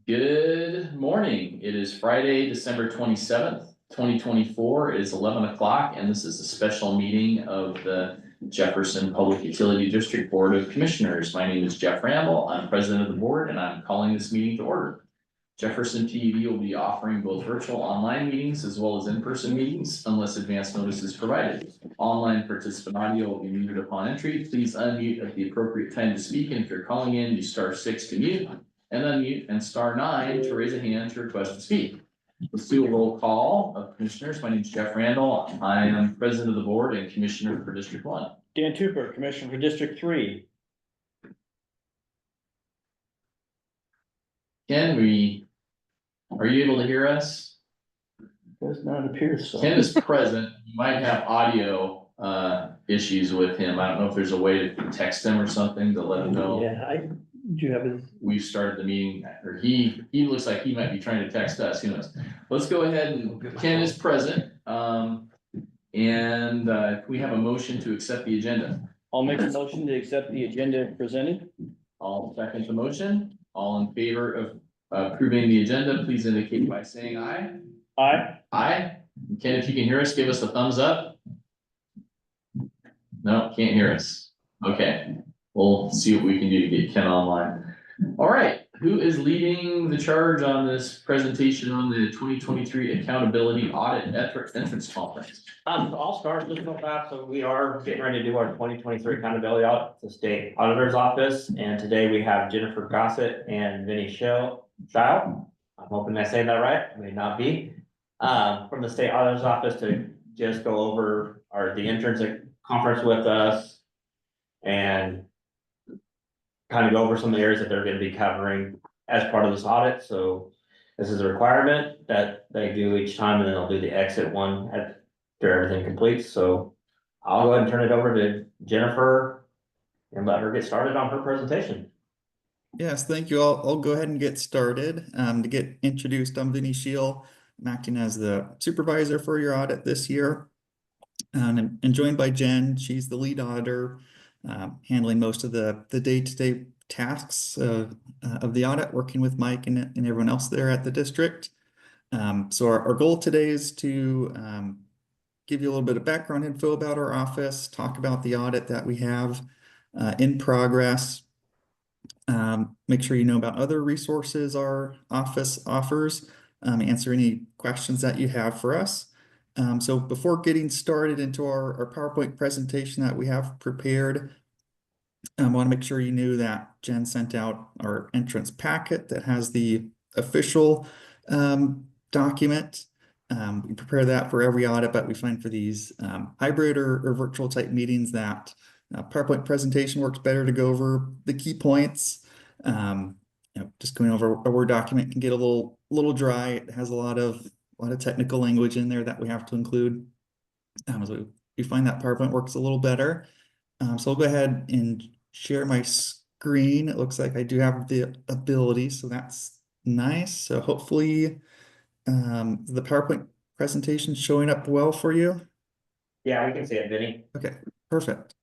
Good morning. It is Friday, December 27th, 2024. It is 11 o'clock, and this is a special meeting of the Jefferson Public Utility District Board of Commissioners. My name is Jeff Randall. I'm president of the board, and I'm calling this meeting to order. Jefferson PUD will be offering both virtual online meetings as well as in-person meetings unless advance notice is provided. Online participant audio will be muted upon entry. Please unmute at the appropriate time to speak, and if you're calling in, use *6 to mute and unmute and *9 to raise a hand to request to speak. Let's do a roll call of commissioners. My name is Jeff Randall. I am president of the board and commissioner for District 1. Dan Tupper, Commissioner for District 3. Are you able to hear us? Does not appear so. Ken is present. You might have audio issues with him. I don't know if there's a way to text him or something to let him know. Yeah, do you have his? We've started the meeting, or he looks like he might be trying to text us. Who knows? Let's go ahead and Ken is present. We have a motion to accept the agenda. I'll make a motion to accept the agenda presented. I'll second the motion. All in favor of approving the agenda, please indicate by saying aye. Aye. Aye. Ken, if you can hear us, give us a thumbs up. No, can't hear us. Okay, we'll see what we can do to get Ken online. All right, who is leading the charge on this presentation on the 2023 Accountability Audit Entrance Conference? I'll start just real fast. So we are getting ready to do our 2023 accountability audit at the state auditor's office. And today we have Jennifer Gossett and Vinny Shell. I'm hoping I say that right. I may not be. From the state auditor's office to just go over the entrance conference with us and kind of go over some of the areas that they're going to be covering as part of this audit. So this is a requirement that they do each time, and then they'll do the exit one after everything completes. So I'll go ahead and turn it over to Jennifer and let her get started on her presentation. Yes, thank you. I'll go ahead and get started. To get introduced, I'm Vinny Shield. I'm acting as the supervisor for your audit this year. And joined by Jen. She's the lead auditor, handling most of the day-to-day tasks of the audit, working with Mike and everyone else there at the district. So our goal today is to give you a little bit of background info about our office, talk about the audit that we have in progress, make sure you know about other resources our office offers, answer any questions that you have for us. So before getting started into our PowerPoint presentation that we have prepared, I want to make sure you knew that Jen sent out our entrance packet that has the official document. We prepare that for every audit, but we find for these hybrid or virtual type meetings that PowerPoint presentation works better to go over the key points. Just going over a Word document can get a little dry. It has a lot of technical language in there that we have to include. So we find that PowerPoint works a little better. So I'll go ahead and share my screen. It looks like I do have the ability, so that's nice. So hopefully the PowerPoint presentation showing up well for you. Yeah, we can see it, Vinny. Okay, perfect.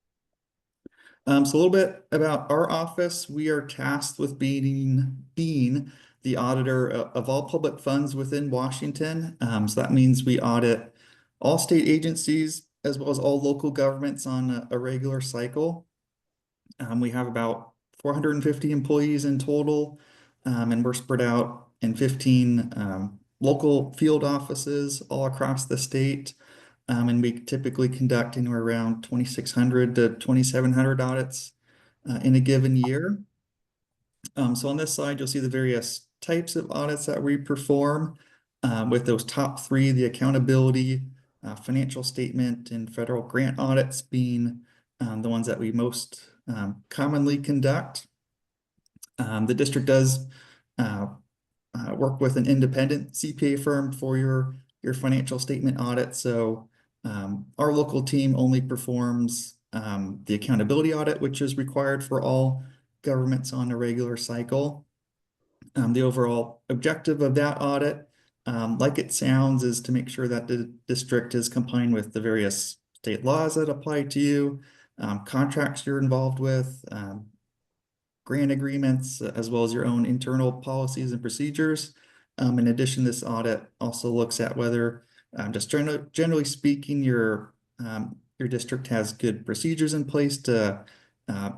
So a little bit about our office. We are tasked with being the auditor of all public funds within Washington. So that means we audit all state agencies as well as all local governments on a regular cycle. We have about 450 employees in total, and we're spread out in 15 local field offices all across the state. And we typically conduct anywhere around 2,600 to 2,700 audits in a given year. So on this slide, you'll see the various types of audits that we perform, with those top three, the accountability, financial statement, and federal grant audits being the ones that we most commonly conduct. The district does work with an independent CPA firm for your financial statement audit. So our local team only performs the accountability audit, which is required for all governments on a regular cycle. The overall objective of that audit, like it sounds, is to make sure that the district is complying with the various state laws that apply to you, contracts you're involved with, grant agreements, as well as your own internal policies and procedures. In addition, this audit also looks at whether, just generally speaking, your district has good procedures in place to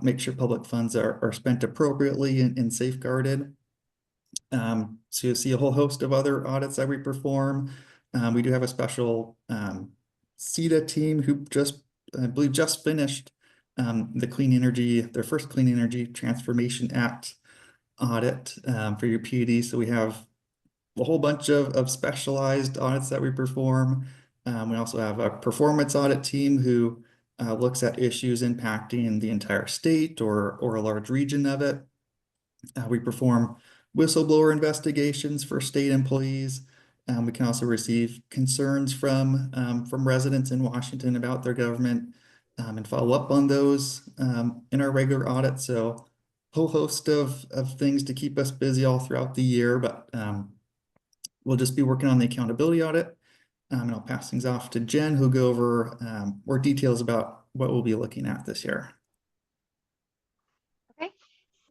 make sure public funds are spent appropriately and safeguarded. So you'll see a whole host of other audits that we perform. We do have a special CETA team who I believe just finished their first Clean Energy Transformation Act audit for your PUD. So we have a whole bunch of specialized audits that we perform. We also have a performance audit team who looks at issues impacting the entire state or a large region of it. We perform whistleblower investigations for state employees. We can also receive concerns from residents in Washington about their government and follow up on those in our regular audit. So a whole host of things to keep us busy all throughout the year, but we'll just be working on the accountability audit. And I'll pass things off to Jen, who'll go over more details about what we'll be looking at this year. Okay,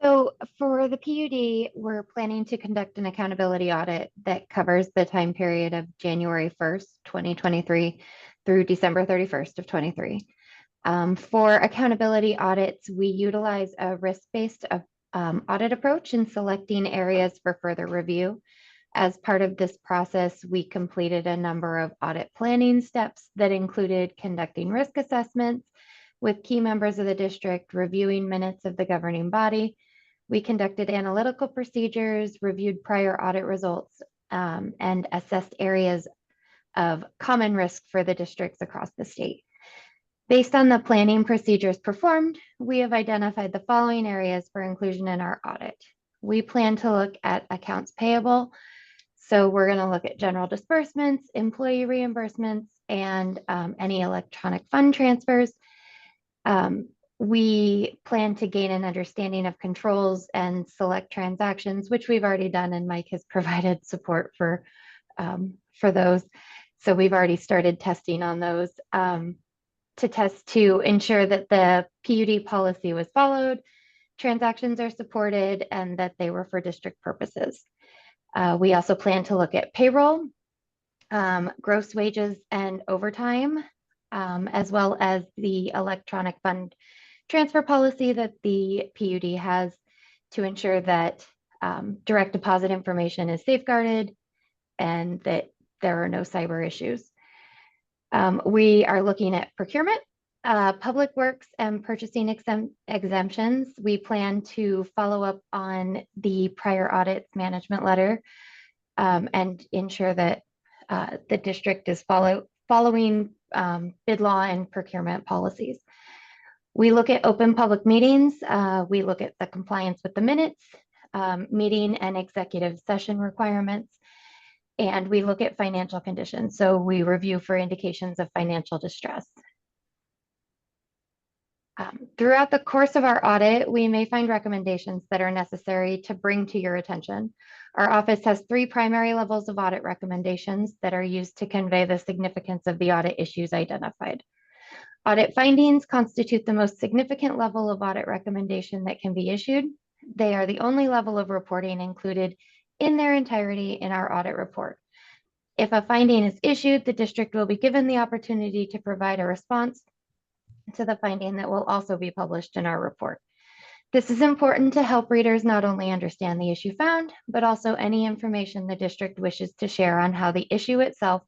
so for the PUD, we're planning to conduct an accountability audit that covers the time period of January 1st, 2023 through December 31st of 23. For accountability audits, we utilize a risk-based audit approach in selecting areas for further review. As part of this process, we completed a number of audit planning steps that included conducting risk assessments with key members of the district, reviewing minutes of the governing body. We conducted analytical procedures, reviewed prior audit results, and assessed areas of common risk for the districts across the state. Based on the planning procedures performed, we have identified the following areas for inclusion in our audit. We plan to look at accounts payable. So we're going to look at general disbursements, employee reimbursements, and any electronic fund transfers. We plan to gain an understanding of controls and select transactions, which we've already done, and Mike has provided support for those. So we've already started testing on those to ensure that the PUD policy was followed, transactions are supported, and that they were for district purposes. We also plan to look at payroll, gross wages and overtime, as well as the electronic fund transfer policy that the PUD has to ensure that direct deposit information is safeguarded and that there are no cyber issues. We are looking at procurement, public works and purchasing exemptions. We plan to follow up on the prior audits management letter and ensure that the district is following bid law and procurement policies. We look at open public meetings. We look at the compliance with the minutes, meeting and executive session requirements, and we look at financial conditions. So we review for indications of financial distress. Throughout the course of our audit, we may find recommendations that are necessary to bring to your attention. Our office has 3 primary levels of audit recommendations that are used to convey the significance of the audit issues identified. Audit findings constitute the most significant level of audit recommendation that can be issued. They are the only level of reporting included in their entirety in our audit report. If a finding is issued, the district will be given the opportunity to provide a response to the finding that will also be published in our report. This is important to help readers not only understand the issue found, but also any information the district wishes to share on how the issue itself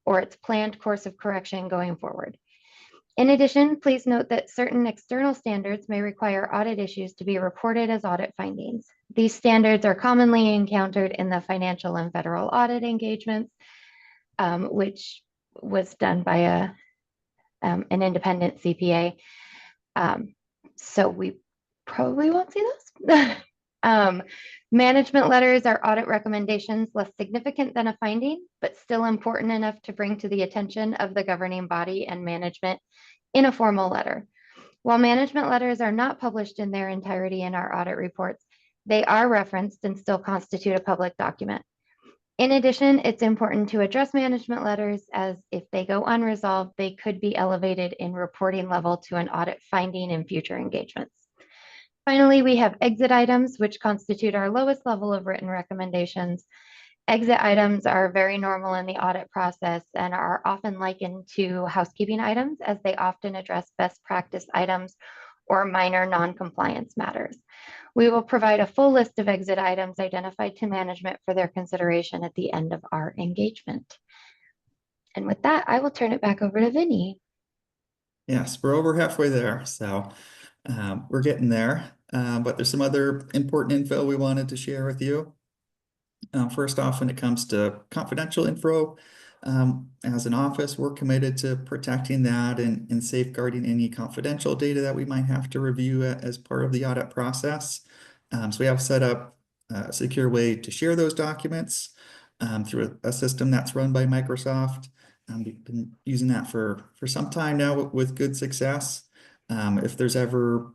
or its planned course of correction going forward. In addition, please note that certain external standards may require audit issues to be reported as audit findings. These standards are commonly encountered in the financial and federal audit engagements, which was done by an independent CPA. So we probably won't see those. Management letters are audit recommendations less significant than a finding, but still important enough to bring to the attention of the governing body and management in a formal letter. While management letters are not published in their entirety in our audit reports, they are referenced and still constitute a public document. In addition, it's important to address management letters, as if they go unresolved, they could be elevated in reporting level to an audit finding in future engagements. Finally, we have exit items, which constitute our lowest level of written recommendations. Exit items are very normal in the audit process and are often likened to housekeeping items, as they often address best practice items or minor non-compliance matters. We will provide a full list of exit items identified to management for their consideration at the end of our engagement. And with that, I will turn it back over to Vinny. Yes, we're over halfway there, so we're getting there. But there's some other important info we wanted to share with you. First off, when it comes to confidential info, as an office, we're committed to protecting that and safeguarding any confidential data that we might have to review as part of the audit process. So we have set up a secure way to share those documents through a system that's run by Microsoft. We've been using that for some time now with good success. If there's ever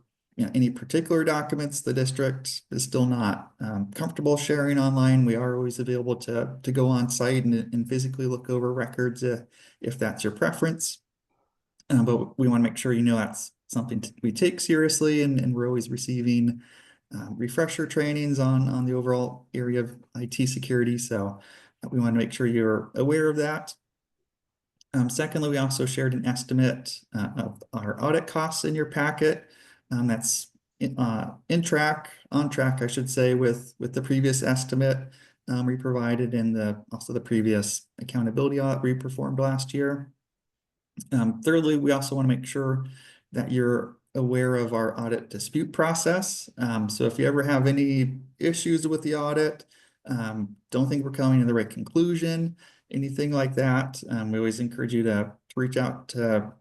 any particular documents the district is still not comfortable sharing online, we are always available to go on site and physically look over records if that's your preference. But we want to make sure that's something we take seriously, and we're always receiving refresher trainings on the overall area of IT security. So we want to make sure you're aware of that. Secondly, we also shared an estimate of our audit costs in your packet. That's on track, I should say, with the previous estimate we provided in also the previous accountability audit we performed last year. Thirdly, we also want to make sure that you're aware of our audit dispute process. So if you ever have any issues with the audit, don't think we're coming to the right conclusion, anything like that, we always encourage you to reach out to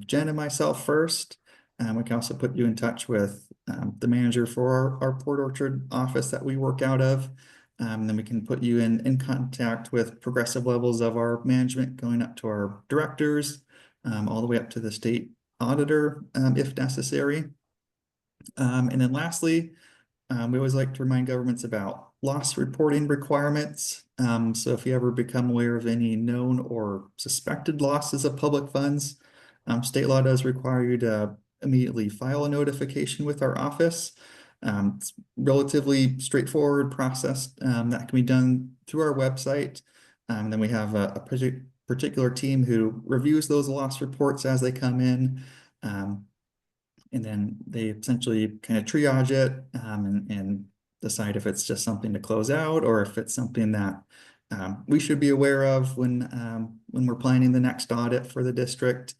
Jen and myself first. We can also put you in touch with the manager for our Port Orchard office that we work out of. Then we can put you in contact with progressive levels of our management, going up to our directors, all the way up to the state auditor, if necessary. And then lastly, we always like to remind governments about loss reporting requirements. So if you ever become aware of any known or suspected losses of public funds, state law does require you to immediately file a notification with our office. It's relatively straightforward process that can be done through our website. Then we have a particular team who reviews those loss reports as they come in. And then they essentially kind of triage it and decide if it's just something to close out or if it's something that we should be aware of when we're planning the next audit for the district.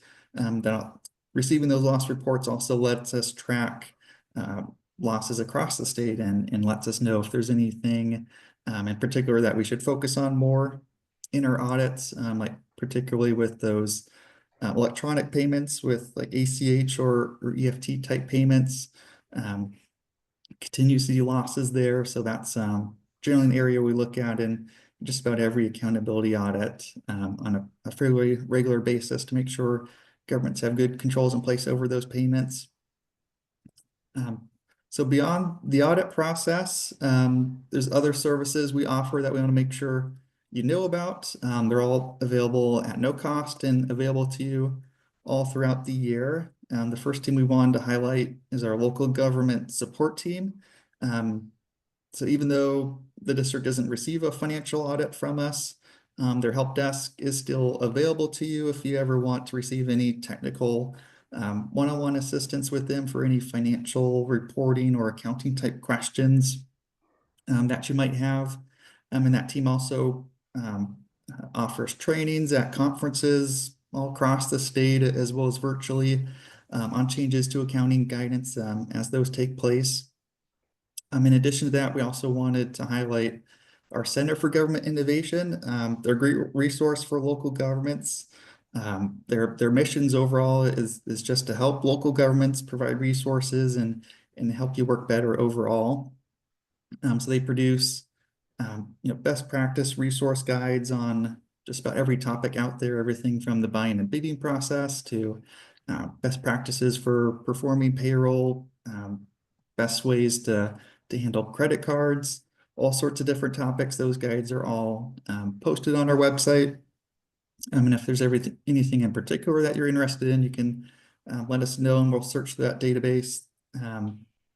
Receiving those loss reports also lets us track losses across the state and lets us know if there's anything in particular that we should focus on more in our audits, like particularly with those electronic payments with like ACH or EFT type payments. Continue to see losses there. So that's generally an area we look at in just about every accountability audit on a fairly regular basis to make sure governments have good controls in place over those payments. So beyond the audit process, there's other services we offer that we want to make sure you know about. They're all available at no cost and available to you all throughout the year. The first team we wanted to highlight is our local government support team. So even though the district doesn't receive a financial audit from us, their help desk is still available to you if you ever want to receive any technical one-on-one assistance with them for any financial reporting or accounting type questions that you might have. And that team also offers trainings at conferences all across the state as well as virtually on changes to accounting guidance as those take place. In addition to that, we also wanted to highlight our Center for Government Innovation. They're a great resource for local governments. Their missions overall is just to help local governments provide resources and help you work better overall. So they produce best practice resource guides on just about every topic out there, everything from the buying and bidding process to best practices for performing payroll, best ways to handle credit cards, all sorts of different topics. Those guides are all posted on our website. And if there's anything in particular that you're interested in, you can let us know and we'll search that database.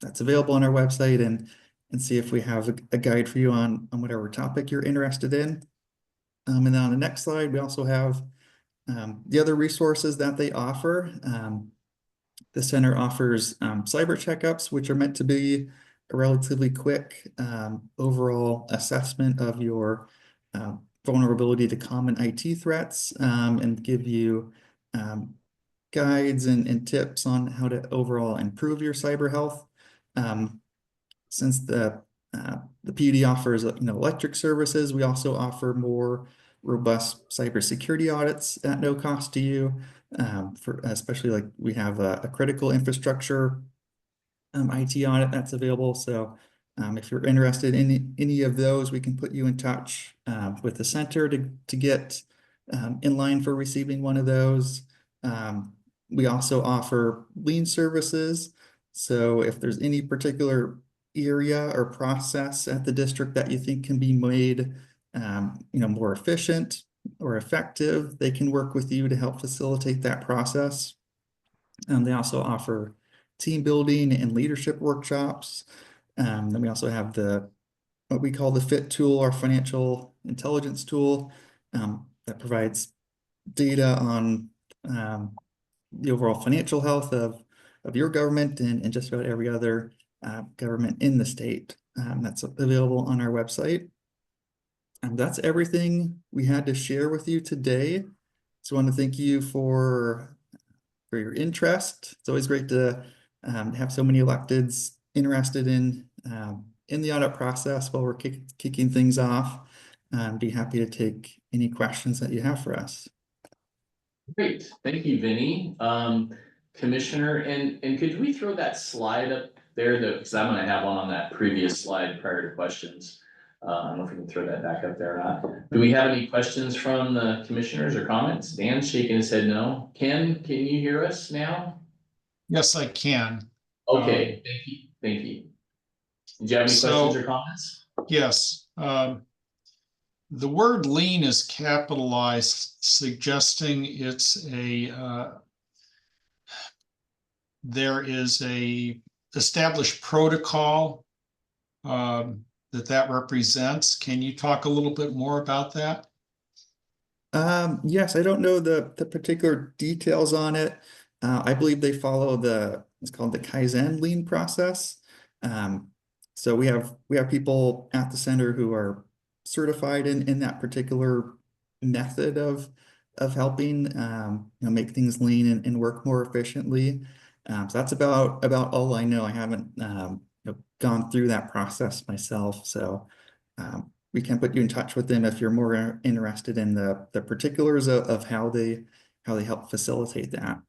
that's available on our website and see if we have a guide for you on whatever topic you're interested in. And then on the next slide, we also have the other resources that they offer. The center offers cyber checkups, which are meant to be a relatively quick overall assessment of your vulnerability to common IT threats, and give you guides and tips on how to overall improve your cyber health. Since the PUD offers electric services, we also offer more robust cybersecurity audits at no cost to you. For especially like we have a critical infrastructure IT audit that's available. So if you're interested in any of those, we can put you in touch with the center to get in line for receiving one of those. We also offer lien services. So if there's any particular area or process at the district that you think can be made more efficient or effective, they can work with you to help facilitate that process. They also offer team building and leadership workshops. Then we also have what we call the FIT tool, our financial intelligence tool, that provides data on the overall financial health of your government and just about every other government in the state. That's available on our website. And that's everything we had to share with you today. So I want to thank you for your interest. It's always great to have so many electeds interested in the audit process while we're kicking things off. Be happy to take any questions that you have for us. Great, thank you, Vinny. Commissioner, and could we throw that slide up there, because I'm gonna have one on that previous slide prior to questions. I don't know if we can throw that back up there or not. Do we have any questions from the commissioners or comments? Dan's shaking his head no. Ken, can you hear us now? Yes, I can. Okay, thank you, thank you. Did you have any questions or comments? Yes. The word lien is capitalized, suggesting it's there is a established protocol that represents. Can you talk a little bit more about that? Yes, I don't know the particular details on it. I believe they follow it's called the Kaizen lean process. So we have people at the center who are certified in that particular method of helping make things lean and work more efficiently. So that's about all I know. I haven't gone through that process myself. So we can put you in touch with them if you're more interested in the particulars of how they help facilitate that.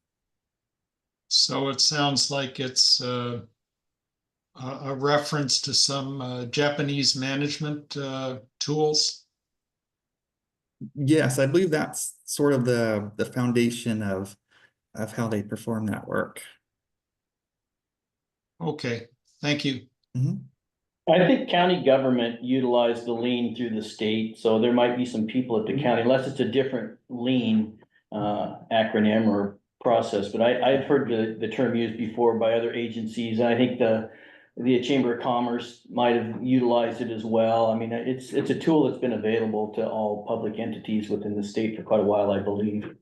So it sounds like it's a reference to some Japanese management tools. Yes, I believe that's sort of the foundation of how they perform that work. Okay, thank you. Mm-hmm. I think county government utilized the lien through the state, so there might be some people at the county, unless it's a different lien acronym or process, but I've heard the term used before by other agencies, and I think the Chamber of Commerce might have utilized it as well. I mean, it's a tool that's been available to all public entities within the state for quite a while, I believe.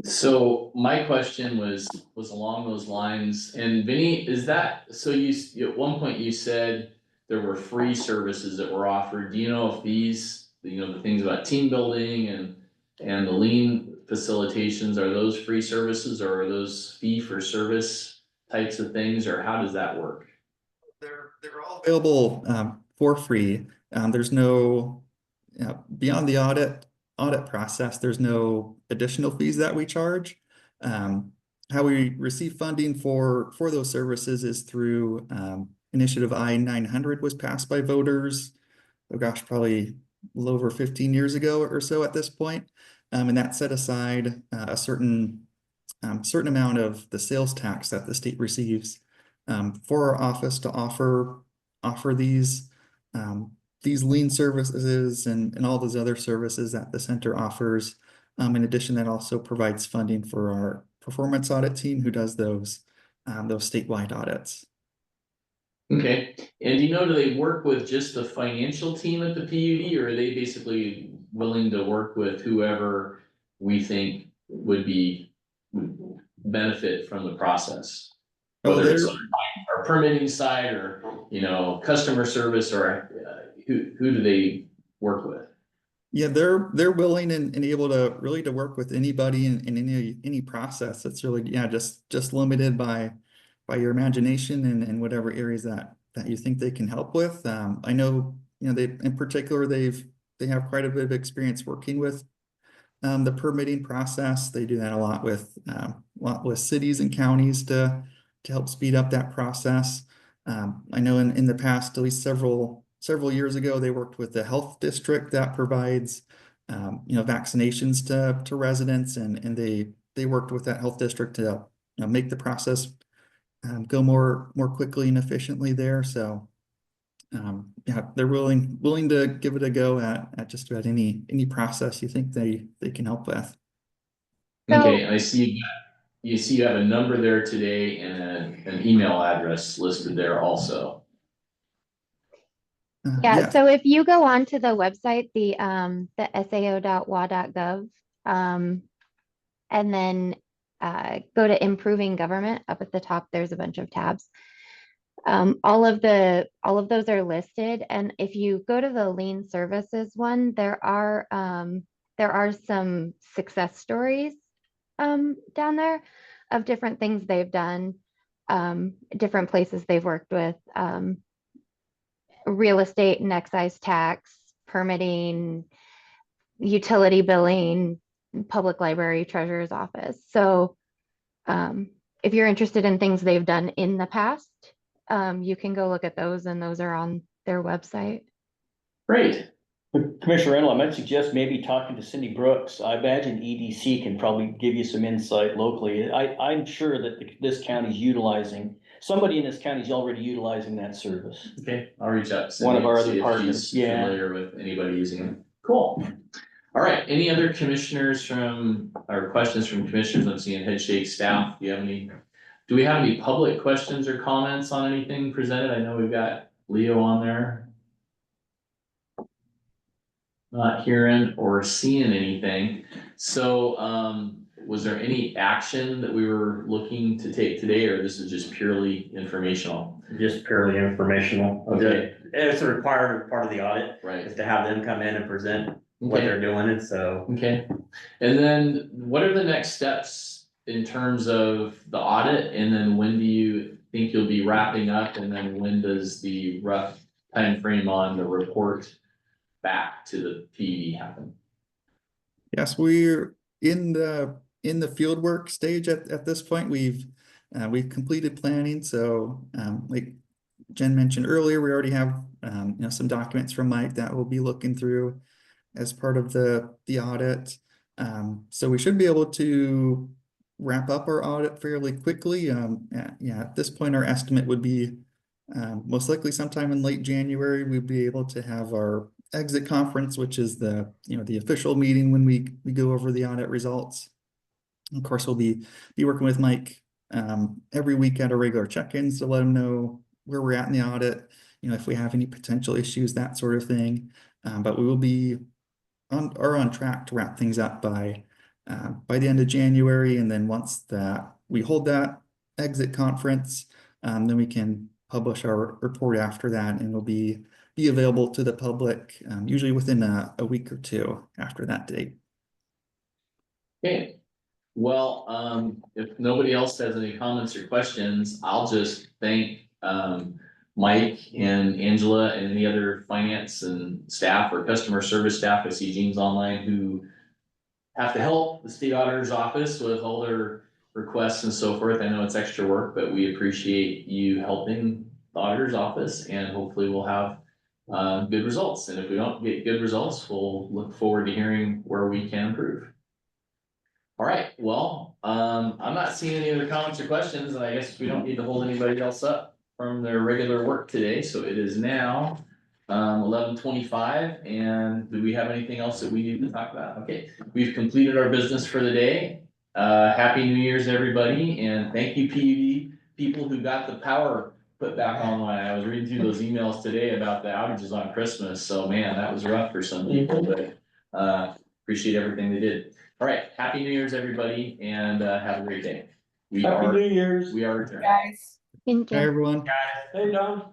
So my question was along those lines, and Vinny, is that, so you at one point you said there were free services that were offered. Do you know if these, the things about team building and the lean facilitations, are those free services or are those fee for service types of things, or how does that work? They're all available for free. There's no beyond the audit process, there's no additional fees that we charge. How we receive funding for those services is through Initiative I-900 was passed by voters, oh gosh, probably a little over 15 years ago or so at this point. And that set aside a certain amount of the sales tax that the state receives for our office to offer these lien services and all those other services that the center offers. In addition, that also provides funding for our performance audit team who does those those statewide audits. Okay, and do you know, do they work with just the financial team at the PUD, or are they basically willing to work with whoever we think would benefit from the process? Oh, Whether it's they're, on our permitting side or, customer service, or who do they work with? yeah, they're willing and able to really to work with anybody in any process. It's really, yeah, just limited by your imagination and whatever areas that you think they can help with. I know, they in particular they have quite a bit of experience working with the permitting process. They do that a lot with cities and counties to help speed up that process. I know in the past, at least several years ago, they worked with the health district that provides vaccinations to residents, and they worked with that health district to make the process go more quickly and efficiently there. So yeah, they're willing to give it a go at just about any process you think they can help with. Okay, I see you have a number there today and an email address listed there also. Yeah, so if you go on to the website, the sao.wa.gov, and then go to improving government, up at the top, there's a bunch of tabs. All of those are listed, and if you go to the lien services one, there are some success stories down there of different things they've done, different places they've worked with, real estate and excise tax, permitting, utility billing, public library, treasurer's office. So if you're interested in things they've done in the past, you can go look at those, and those are on their website. Great. Commissioner Randall, I might suggest maybe talking to Cindy Brooks. I imagine EDC can probably give you some insight locally. I'm sure that this county's utilizing, somebody in this county is already utilizing that service. Okay, I'll reach out to Cindy One of our and see other if partners, she's yeah. familiar with anybody using it. Cool. All right, any other commissioners or questions from commissioners? I'm seeing head shake. Staff, do we have any public questions or comments on anything presented? I know we've got Leo on there. Not hearing or seeing anything. So, was there any action that we were looking to take today, or this is just purely informational? Just purely informational. Okay. It's a required part of the audit, Right. is to have them come in and present what Okay. they're doing, and so. Okay, and then what are the next steps in terms of the audit, and then when do you think you'll be wrapping up, and then when does the rough time frame on the report back to the PED happen? Yes, we're in the field work stage at this point. We've completed planning. So like Jen mentioned earlier, we already have some documents from Mike that we'll be looking through as part of the audit. So we should be able to wrap up our audit fairly quickly. At this point, our estimate would be most likely sometime in late January, we'd be able to have our exit conference, which is the official meeting when we go over the audit results. Of course, we'll be working with Mike every week at our regular check-ins to let him know where we're at in the audit, if we have any potential issues, that sort of thing. But we will be on track to wrap things up by the end of January, and then once that we hold that exit conference, then we can publish our report after that, and it'll be available to the public usually within a week or two after that date. Okay, well, if nobody else has any comments or questions, I'll just thank Mike and Angela and any other finance and staff or customer service staff. I see Jean's online who have to help the state auditor's office with all their requests and so forth. I know it's extra work, but we appreciate you helping the auditor's office, and hopefully we'll have good results. And if we don't get good results, we'll look forward to hearing where we can improve. All right, well, I'm not seeing any other comments or questions, and I guess we don't need to hold anybody else up from their regular work today. So it is now 11:25, and do we have anything else that we need to talk about? Okay, we've completed our business for the day. Happy New Year's, everybody, and thank you, PUD people who got the power put back online. I was reading through those emails today about the outages on Christmas, so man, that was rough for some people, but appreciate everything they did. All right, Happy New Year's, everybody, and have a great day. We Happy are New Year's. adjourned. Thank Hi, you. everyone. Guys, hey, John.